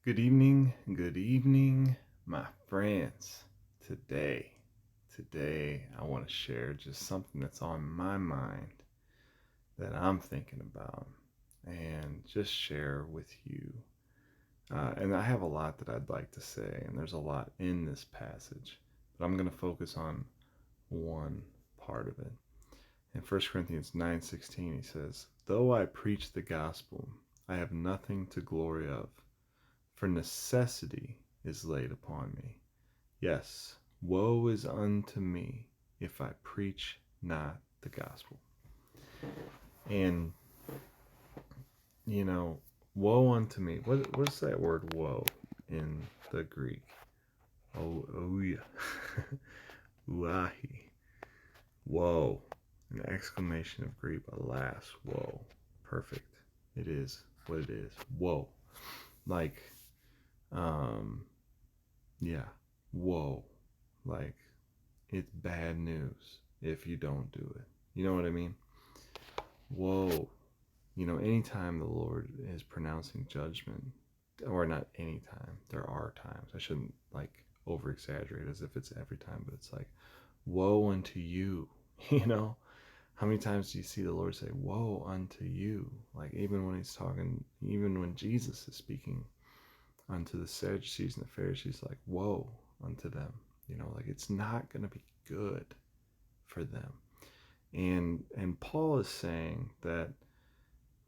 good evening, my friends. Today I want to share just something that's on my mind that I'm thinking about and just share with you. And I have a lot that I'd like to say, and there's a lot in this passage, but I'm going to focus on one part of it. In 1 Corinthians 9:16, he says, "Though I preach the gospel, I have nothing to glory of, for necessity is laid upon me. Yes, woe is unto me if I preach not the gospel." And, you know, woe unto me. What's that word woe in the Greek? Oh yeah. Uahi. Woe. An exclamation of grief. Alas, woe. Perfect. It is what it is. Woe. Like, um, yeah, woe. Like, it's bad news if you don't do it. You know what I mean? Whoa. Anytime the Lord is pronouncing judgment, or not anytime, there are times. I shouldn't like over exaggerate as if it's every time, but it's like, woe unto you. You know? How many times do you see the Lord say, woe unto you? Like, even when he's talking, even when Jesus is speaking unto the Sadducees and the Pharisees, like, woe unto them. Like it's not going to be good for them. And Paul is saying that,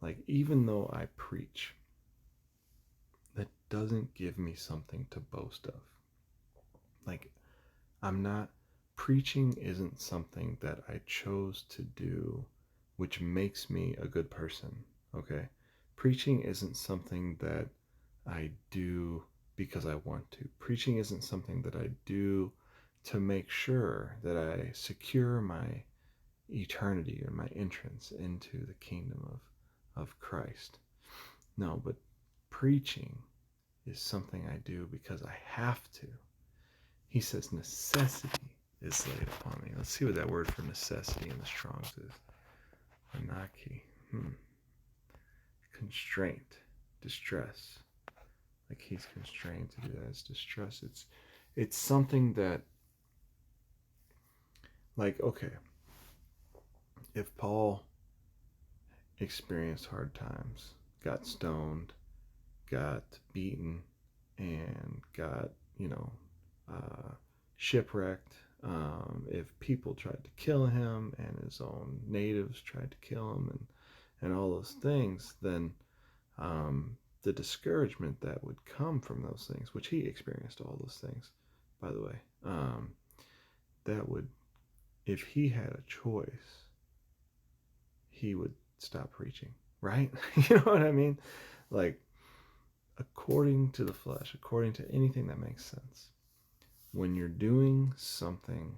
like, even though I preach, that doesn't give me something to boast of. Like, I'm not, preaching isn't something that I chose to do, which makes me a good person, okay? Preaching isn't something that I do because I want to. Preaching isn't something that I do to make sure that I secure my eternity or my entrance into the kingdom of Christ. No, but preaching is something I do because I have to. He says necessity is laid upon me. Let's see what that word for necessity in the Strong's is. Anaki. Constraint. Distress. Like he's constrained to do that. It's distress. It's something that, like, okay, if Paul experienced hard times, got stoned, got beaten, and got, uh, shipwrecked, if people tried to kill him and his own natives tried to kill him and all those things, then the discouragement that would come from those things, which he experienced all those things, by the way, that would, if he had a choice, he would stop preaching, right? You know what I mean? Like, according to the flesh, according to anything that makes sense, when you're doing something,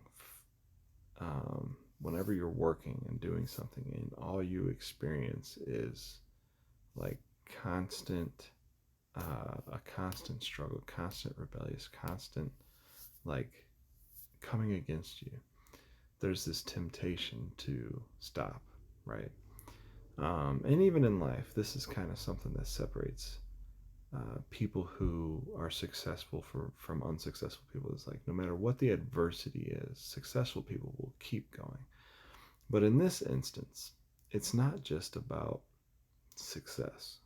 whenever you're working and doing something, and all you experience is like constant, a constant struggle, constant rebellious, constant like coming against you, there's this temptation to stop, right? And even in life, this is kind of something that separates people who are successful from unsuccessful people. Is like, no matter what the adversity is, successful people will keep going. But in this instance, it's not just about success.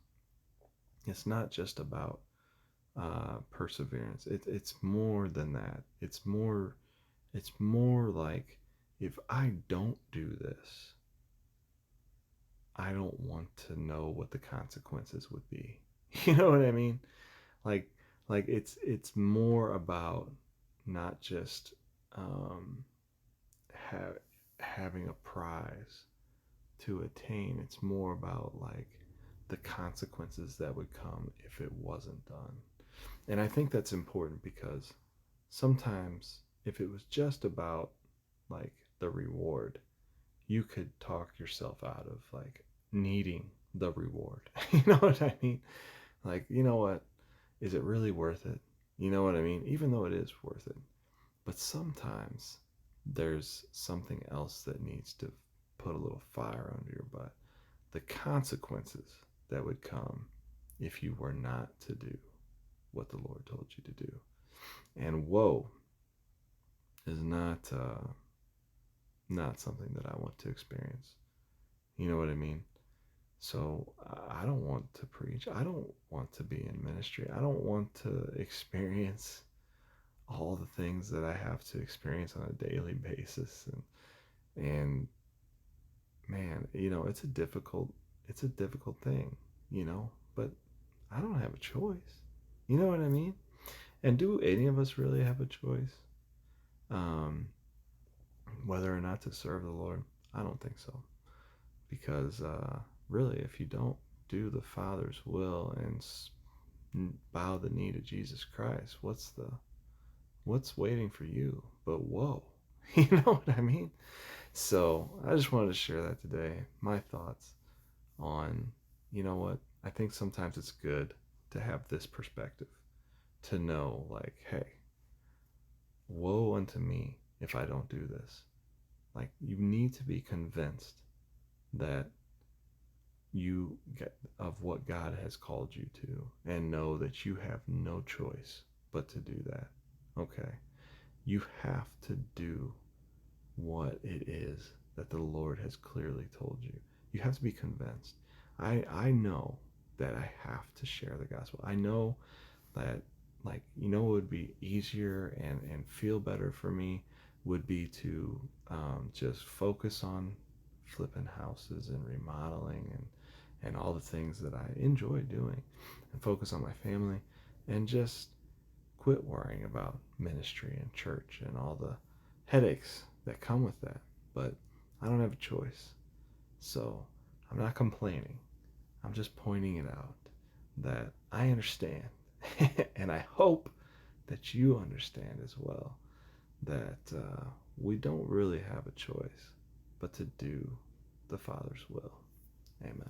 It's not just about perseverance. It's more than that. It's more. It's more like, if I don't do this, I don't want to know what the consequences would be. You know what I mean? Like, it's more about not just ha- having a prize to attain. It's more about like the consequences that would come if it wasn't done. And I think that's important because sometimes if it was just about like the reward, you could talk yourself out of like needing the reward. You know what I mean? Like, you know what? Is it really worth it? You know what I mean? Even though it is worth it. But sometimes there's something else that needs to put a little fire under your butt. The consequences that would come if you were not to do what the Lord told you to do. And woe is not something that I want to experience. You know what I mean? So I don't want to preach. I don't want to be in ministry. I don't want to experience all the things that I have to experience on a daily basis. And man, it's a difficult thing, but I don't have a choice. You know what I mean? And do any of us really have a choice? Um, whether or not to serve the Lord? I don't think so. Because really, if you don't do the Father's will and bow the knee to Jesus Christ, what's waiting for you? But whoa, you know what I mean? So I just wanted to share that today. My thoughts on, you know what? I think sometimes it's good to have this perspective, to know, like, hey, woe unto me if I don't do this. Like, you need to be convinced that you get of what God has called you to, and know that you have no choice but to do that. Okay? You have to do what it is that the Lord has clearly told you. You have to be convinced. I know that I have to share the gospel. I know that, like, it would be easier and feel better for me would be to just focus on flipping houses and remodeling and all the things that I enjoy doing, and focus on my family, and just quit worrying about ministry and church and all the headaches that come with that. But I don't have a choice. So I'm not complaining. I'm just pointing it out that I understand. And I hope that you understand as well that we don't really have a choice but to do the Father's will. Amen.